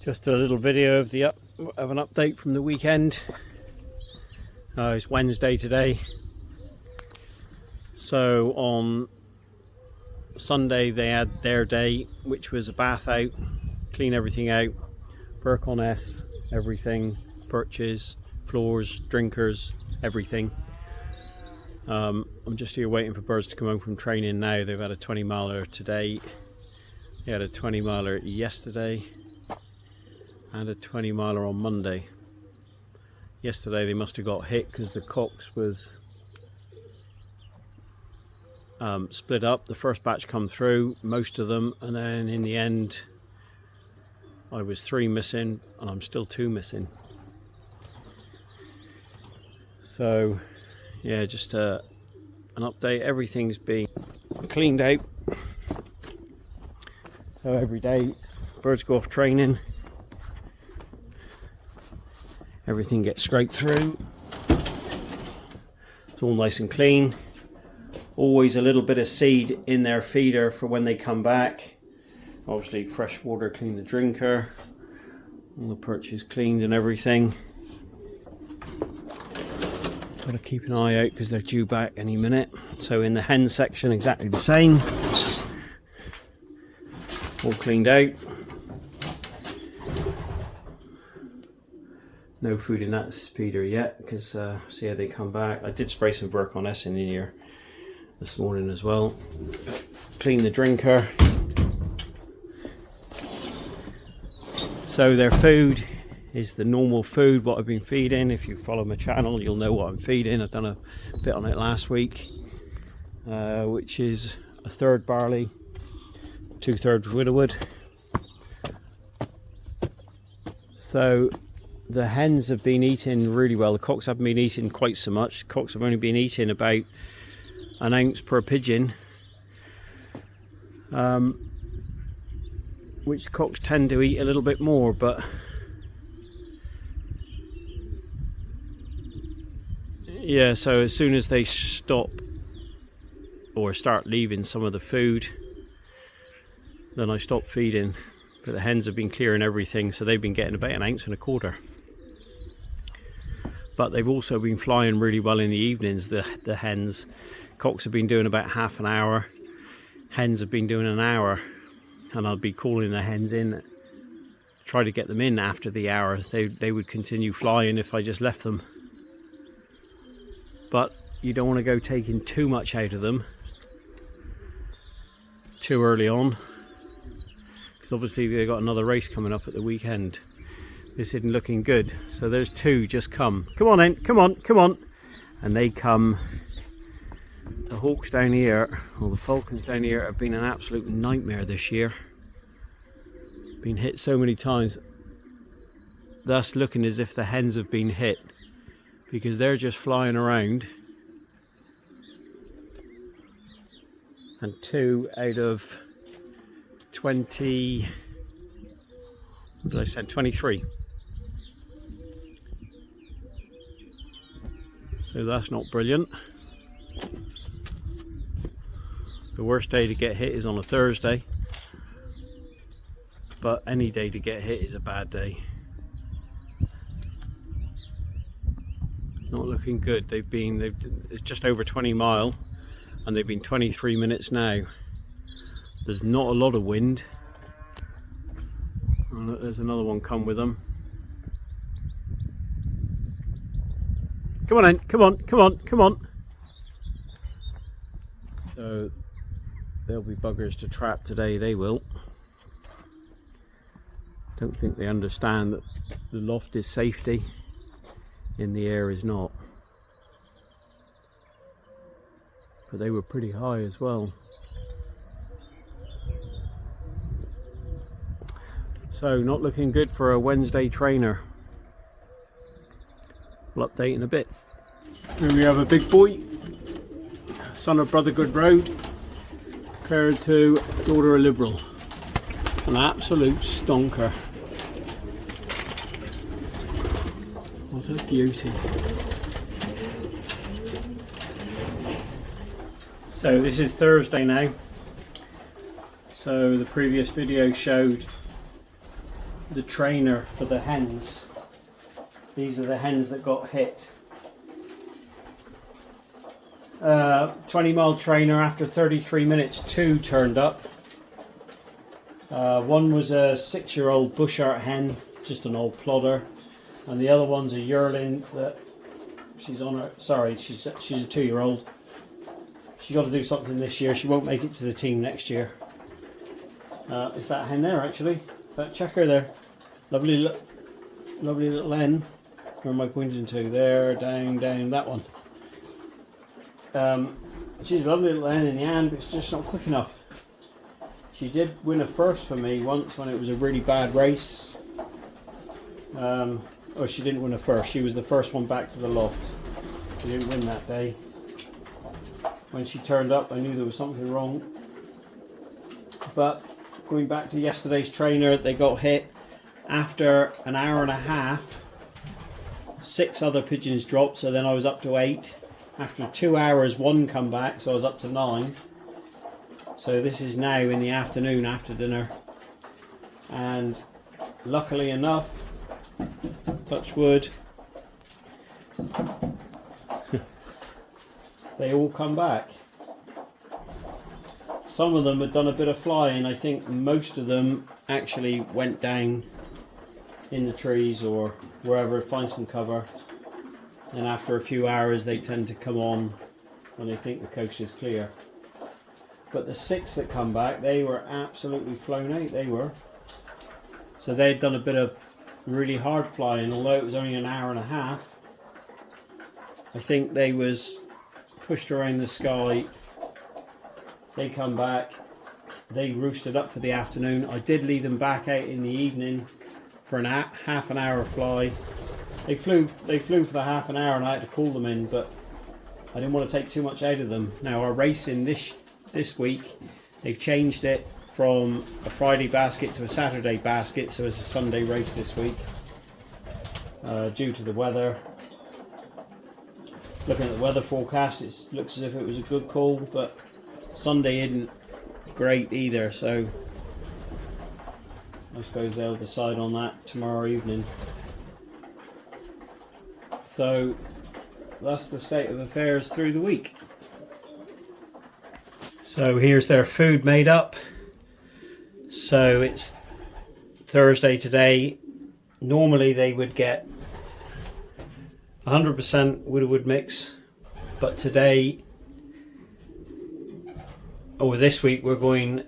Just a little video of an update from the weekend. It's Wednesday today. So on Sunday they had their day, which was a bath out, clean everything out, work on everything, perches, floors, drinkers, everything. I'm just here waiting for birds to come home from training now. They've had a 20 miler today. They had a 20 miler yesterday and a 20 miler on Monday. Yesterday they must have got hit because the cocks was split up. The first batch come through, most of them, and then in the end I was 3 missing and I'm still 2 missing. So yeah, just an update. Everything's been cleaned out. So every day birds go off training, everything gets scraped through. It's all nice and clean. Always a little bit of seed in their feeder for when they come back. Obviously fresh water, clean the drinker. All the perches cleaned and everything. Got to keep an eye out because they're due back any minute. So in the hen section exactly the same. All cleaned out. No food in that feeder yet because see how they come back. I did spray some work on in here this morning as well. Clean the drinker. So their food is the normal food, what I've been feeding. If you follow my channel, you'll know what I'm feeding. I've done a bit on it last week, which is 1/3 barley, 2/3 widowwood. So the hens have been eating really well. The cocks haven't been eating quite so much. The cocks have only been eating about 1 ounce per pigeon, which cocks tend to eat a little bit more, but yeah, so as soon as they stop or start leaving some of the food, then I stop feeding. But the hens have been clearing everything, so they've been getting about 1 1/4 ounces. But they've also been flying really well in the evenings, the hens. Cocks have been doing about half an hour, hens have been doing an hour, and I'll be calling the hens in, try to get them in after the hour. They would continue flying if I just left them. But you don't want to go taking too much out of them too early on, because obviously they've got another race coming up at the weekend. This isn't looking good. So there's 2 just come. Come on in, come on, come on. And they come. The hawks down here, or the falcons down here, have been an absolute nightmare this year. Been hit so many times. Thus looking as if the hens have been hit, because they're just flying around. And 2 out of 20, what did I say, 23. So that's not brilliant. The worst day to get hit is on a Thursday, but any day to get hit is a bad day. Not looking good. It's just over 20 mile and they've been 23 minutes now. There's not a lot of wind. Oh, look, there's another one come with them. Come on in, come on, come on, come on. So they'll be buggers to trap today, they will. Don't think they understand that the loft is safety, in the air is not. But they were pretty high as well. So not looking good for a Wednesday trainer. We'll update in a bit. Here we have a big boy, son of Brother Good Road, paired to daughter of Liberal. An absolute stonker. What a beauty. So this is Thursday now. So the previous video showed the trainer for the hens. These are the hens that got hit. 20-mile trainer. After 33 minutes, 2 turned up. One was a 6-year-old bushart hen, just an old plodder, and the other one's a yearling that she's on her. Sorry, she's a 2-year-old. She's got to do something this year. She won't make it to the team next year. Is that hen there actually? That checker there. Lovely little hen. Where am I pointing to? There, down, that one. She's a lovely little hen in the hand, but it's just not quick enough. She did win a first for me once when it was a really bad race. Or she didn't win a first. She was the first one back to the loft. She didn't win that day. When she turned up, I knew there was something wrong. But going back to yesterday's trainer, they got hit. After an hour and a half, 6 other pigeons dropped, so then I was up to 8. After 2 hours, 1 come back, so I was up to 9. So this is now in the afternoon after dinner. And luckily enough, touch wood, they all come back. Some of them had done a bit of flying. I think most of them actually went down in the trees or wherever, find some cover. And after a few hours they tend to come on when they think the coast is clear. But the 6 that come back, they were absolutely flown out, they were. So they'd done a bit of really hard flying, although it was only an hour and a half. I think they was pushed around the sky. They come back, they roosted up for the afternoon. I did lead them back out in the evening for an half an hour fly. They flew for the half an hour and I had to call them in, but I didn't want to take too much out of them. Now our racing this week, they've changed it from a Friday basket to a Saturday basket, so it's a Sunday race this week due to the weather. Looking at the weather forecast, it looks as if it was a good call, but Sunday isn't great either, so I suppose they'll decide on that tomorrow evening. So that's the state of affairs through the week. So here's their food made up. So it's Thursday today. Normally they would get 100% wood mix, but today, or this week, we're going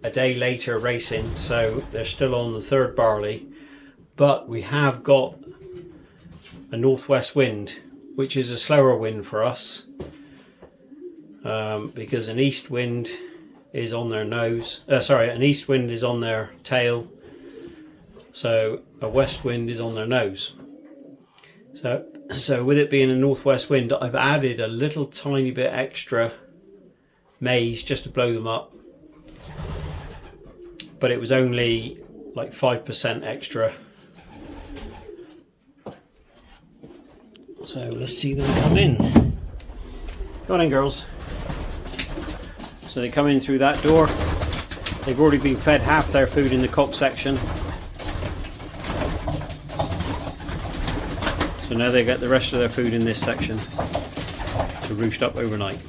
a day later racing, so they're still on the 3rd barley, but we have got a northwest wind, which is a slower wind for us, because an east wind is on their nose. An east wind is on their tail, so a west wind is on their nose. So with it being a northwest wind, I've added a little tiny bit extra maize just to blow them up, but it was only like 5% extra. So let's see them come in. Go on in, girls. So they come in through that door. They've already been fed half their food in the cock section. So now they get the rest of their food in this section to roost up overnight.